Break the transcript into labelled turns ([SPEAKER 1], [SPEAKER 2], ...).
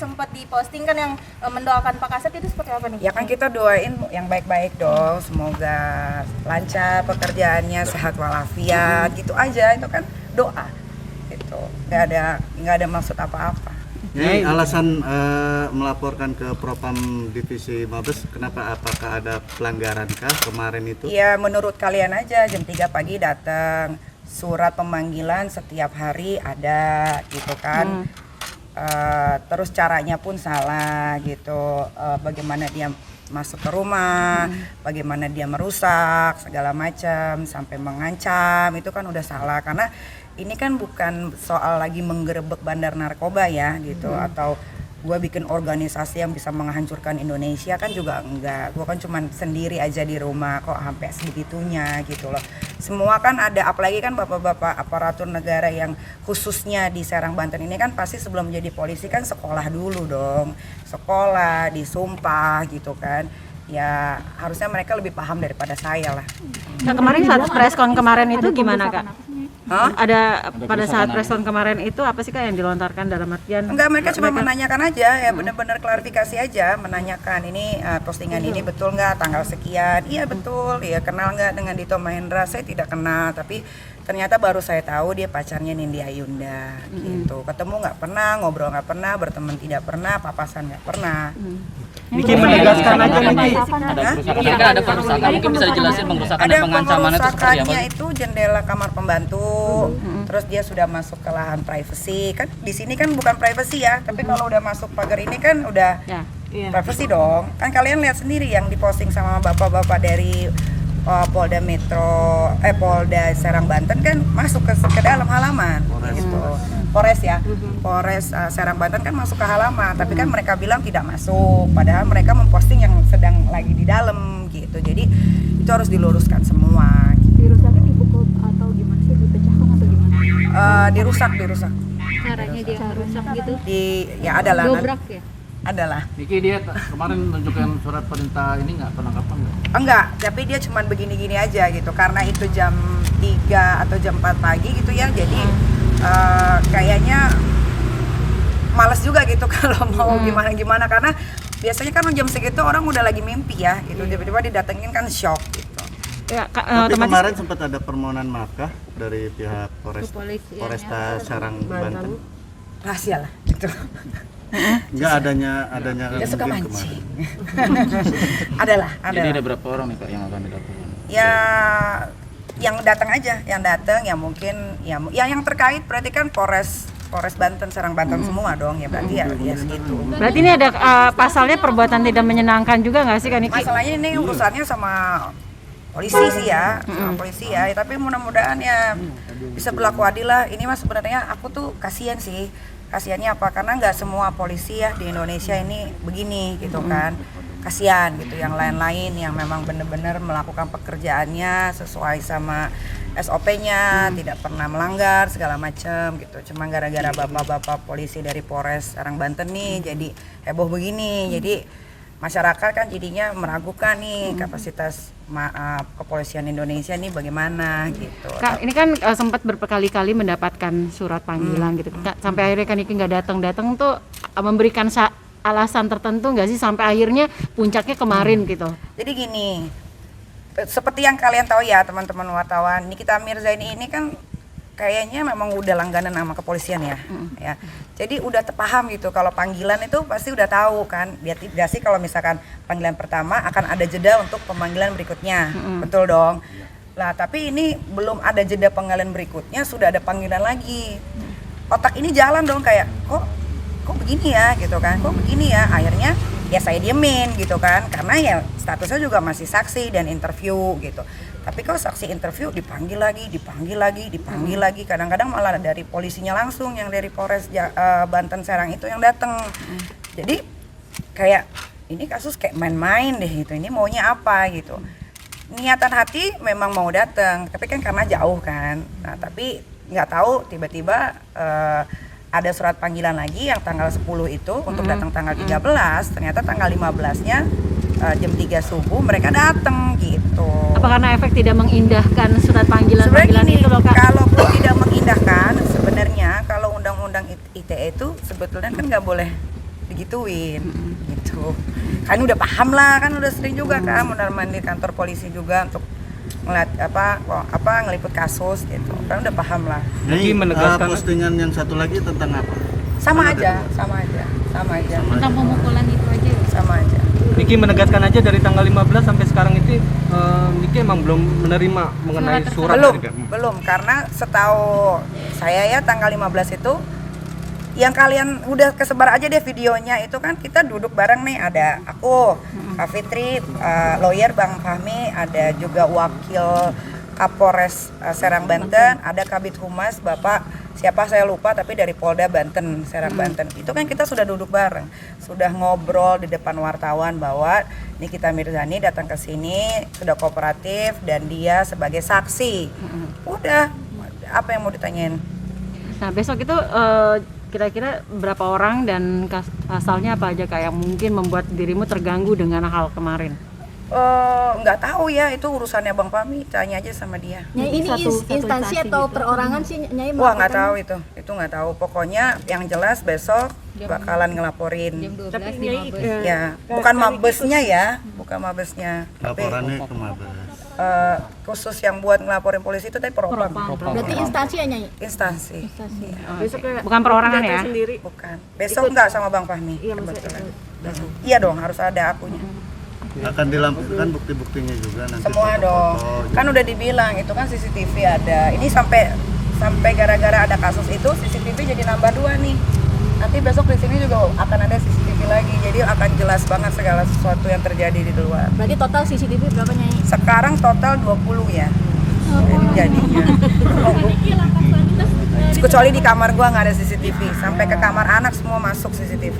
[SPEAKER 1] sempat diposting kan yang mendoakan Pak Kasat itu seperti apa nih?
[SPEAKER 2] Ya kan kita doain yang baik-baik dong, semoga lancar pekerjaannya, sehat walafiat, gitu aja. Itu kan doa, gitu. Nggak ada maksud apa-apa.
[SPEAKER 3] Ini alasan melaporkan ke Propam Divisi Mabes, kenapa? Apakah ada pelanggaran kah kemarin itu?
[SPEAKER 2] Iya, menurut kalian aja jam 3 pagi datang, surat pemanggilan setiap hari ada gitu kan. Terus caranya pun salah gitu, bagaimana dia masuk ke rumah, bagaimana dia merusak segala macam sampai mengancam, itu kan udah salah. Karena ini kan bukan soal lagi menggerebek bandar narkoba ya gitu, atau gue bikin organisasi yang bisa menghancurkan Indonesia, kan juga enggak. Gue kan cuma sendiri aja di rumah kok sampai segitunya gitu loh. Semua kan ada, apalagi kan bapak-bapak aparatur negara yang khususnya di Serang Banten ini kan pasti sebelum jadi polisi kan sekolah dulu dong, sekolah, disumpah gitu kan. Ya harusnya mereka lebih paham daripada saya lah.
[SPEAKER 4] Nah, kemarin saat preskon kemarin itu gimana Kak? Ada pada saat preskon kemarin itu apa sih Kak yang dilontarkan dalam artian?
[SPEAKER 2] Enggak, mereka cuma menanyakan aja ya, benar-benar klarifikasi aja, menanyakan ini postingan ini betul nggak, tanggal sekian. Iya betul, ya kenal nggak dengan Dito Mahendra? Saya tidak kenal, tapi ternyata baru saya tahu dia pacarnya Nindi Ayunda gitu. Ketemu nggak pernah, ngobrol nggak pernah, berteman tidak pernah, papasan nggak pernah.
[SPEAKER 3] Niki menegaskan aja Niki.
[SPEAKER 5] Ada perusahaan, mungkin bisa dijelasin pengerusakan
[SPEAKER 2] Ada
[SPEAKER 5] dan pengancamannya itu seperti apa?
[SPEAKER 2] pengerusakannya itu jendela kamar pembantu, terus dia sudah masuk ke lahan privacy. Kan di sini kan bukan privacy ya, tapi kalau udah masuk pagar ini kan udah privacy dong. Kan kalian lihat sendiri yang diposting sama bapak-bapak dari Polda Polda Serang Banten kan masuk ke dalam halaman gitu. Polres ya, Polres Serang Banten kan masuk ke halaman, tapi kan mereka bilang tidak masuk, padahal mereka memposting yang sedang lagi di dalam gitu. Jadi itu harus diluruskan semua.
[SPEAKER 6] Dirusakin dipukul atau gimana sih, dipecahkan atau gimana?
[SPEAKER 2] Dirusak.
[SPEAKER 6] Caranya dia rusak gitu?
[SPEAKER 2] Ya adalah.
[SPEAKER 6] Dobrak ya?
[SPEAKER 2] Adalah.
[SPEAKER 7] Niki, dia kemarin menunjukkan surat perintah ini nggak, penangkapan nggak?
[SPEAKER 2] Enggak, tapi dia cuma begini-gini aja gitu, karena itu jam 3 atau jam 4 pagi gitu ya, jadi kayaknya males juga gitu kalau mau gimana-gimana, karena biasanya kan jam segitu orang udah lagi mimpi ya gitu, tiba-tiba didatengin kan shock gitu.
[SPEAKER 4] Ya,
[SPEAKER 3] Tapi kemarin sempat ada permohonan maaf kah dari pihak Polresta Serang Banten?
[SPEAKER 2] Rahasia lah gitu.
[SPEAKER 3] Enggak adanya
[SPEAKER 2] Dia suka
[SPEAKER 3] mungkin
[SPEAKER 2] mancing.
[SPEAKER 3] kemarin.
[SPEAKER 2] Adalah.
[SPEAKER 5] Jadi ada berapa orang nih Kak yang akan dilakukan?
[SPEAKER 2] Ya yang datang aja, yang mungkin ya yang terkait berarti kan Polres Banten, Serang Banten semua dong ya, berarti ya segitu.
[SPEAKER 4] Berarti ini ada pasalnya perbuatan tidak menyenangkan juga nggak sih Kak Niki?
[SPEAKER 2] Masalahnya ini urusannya sama polisi sih ya, sama polisi ya, tapi mudah-mudahan ya bisa berlaku adil lah. Ini mas sebenarnya aku tuh kasihan sih. Kasihannya apa? Karena nggak semua polisi ya di Indonesia ini begini gitu kan. Kasihan gitu, yang lain-lain yang memang benar-benar melakukan pekerjaannya sesuai sama SOP-nya, tidak pernah melanggar segala macam gitu. Cuma gara-gara bapak-bapak polisi dari Polres Serang Banten nih jadi heboh begini. Jadi masyarakat kan jadinya meragukan nih kapasitas kepolisian Indonesia nih bagaimana gitu.
[SPEAKER 4] Kak, ini kan sempat berkali-kali mendapatkan surat panggilan gitu. Kak, sampai akhirnya kan Niki nggak datang tuh memberikan alasan tertentu nggak sih sampai akhirnya puncaknya kemarin gitu?
[SPEAKER 2] Jadi gini, seperti yang kalian tahu ya teman-teman wartawan, Nikita Mirzani ini kan kayaknya memang udah langganan sama kepolisian ya. Ya. Jadi udah terpaham gitu kalau panggilan itu pasti udah tahu kan. Dia sih kalau misalkan panggilan pertama akan ada jeda untuk pemanggilan berikutnya. Betul dong. Lah tapi ini belum ada jeda panggilan berikutnya sudah ada panggilan lagi. Otak ini jalan dong kayak kok begini ya gitu kan, kok begini ya, akhirnya ya saya diemin gitu kan, karena ya statusnya juga masih saksi dan interview gitu. Tapi kalau saksi interview dipanggil lagi, kadang-kadang malah dari polisinya langsung yang dari Polres Banten Serang itu yang datang. Jadi kayak ini kasus kayak main-main deh gitu, ini maunya apa gitu. Niatan hati memang mau datang, tapi kan karena jauh kan. Nah tapi nggak tahu tiba-tiba ada surat panggilan lagi yang tanggal 10 itu untuk datang tanggal 13, ternyata tanggal 15-nya jam 3 subuh mereka datang gitu.
[SPEAKER 4] Apa karena efek tidak mengindahkan surat panggilan
[SPEAKER 2] Sebenarnya
[SPEAKER 4] itu loh Kak?
[SPEAKER 2] Kalaupun tidak mengindahkan, sebenarnya kalau undang-undang ITE itu sebetulnya kan nggak boleh digituin gitu. Kan udah paham lah, kan udah sering juga kan mondar-mandir kantor polisi juga untuk ngeliat ngeliput kasus gitu. Kan udah paham lah.
[SPEAKER 3] Jadi postingan yang satu lagi tentang apa?
[SPEAKER 2] Sama aja.
[SPEAKER 4] Tentang pemukulan itu aja.
[SPEAKER 2] Sama aja.
[SPEAKER 8] Niki menegaskan aja dari tanggal 15 sampai sekarang itu Niki emang belum menerima mengenai surat
[SPEAKER 2] Belum, karena setahu saya ya tanggal 15 itu yang kalian udah kesebar aja deh videonya itu kan kita duduk bareng nih, ada aku, Kak Fitri, lawyer Bang Fahmi, ada juga wakil Kapolres Serang Banten, ada Kabid Humas Bapak siapa saya lupa tapi dari Polda Banten, Serang Banten. Itu kan kita sudah duduk bareng, sudah ngobrol di depan wartawan bahwa Nikita Mirzani datang ke sini sudah kooperatif dan dia sebagai saksi. Udah, apa yang mau ditanyain?
[SPEAKER 4] Nah besok itu kira-kira berapa orang dan pasalnya apa aja Kak yang mungkin membuat dirimu terganggu dengan hal kemarin?
[SPEAKER 2] Nggak tahu ya, itu urusannya Bang Fahmi, tanya aja sama dia.
[SPEAKER 6] Nyai ini instansi atau perorangan sih Nyai?
[SPEAKER 2] Wah nggak tahu itu nggak tahu. Pokoknya yang jelas besok bakalan ngelaporin.
[SPEAKER 6] Tapi Nyai
[SPEAKER 2] Ya, bukan mabesnya ya, bukan mabesnya. Tapi
[SPEAKER 3] Laporannya ke Mabes.
[SPEAKER 2] khusus yang buat ngelaporin polisi itu tadi propam.
[SPEAKER 6] berarti instansi ya Nyai?
[SPEAKER 2] Instansi.
[SPEAKER 4] Bukan perorangan ya?
[SPEAKER 2] Bukan. Besok nggak sama Bang Fahmi. Kebetulan. Iya dong, harus ada akunya.
[SPEAKER 3] Akan dilampirkan bukti-buktinya juga nanti.
[SPEAKER 2] Semua dong.
[SPEAKER 3] foto-foto.
[SPEAKER 2] Kan udah dibilang itu kan CCTV ada. Ini sampai gara-gara ada kasus itu CCTV jadi nambah 2 nih. Nanti besok di sini juga akan ada CCTV lagi. Jadi akan jelas banget segala sesuatu yang terjadi di luar.
[SPEAKER 6] Berarti total CCTV berapa Nyai?
[SPEAKER 2] Sekarang total 20 ya. Jadinya. Kecuali di kamar gua nggak ada CCTV. Sampai ke kamar anak semua masuk CCTV.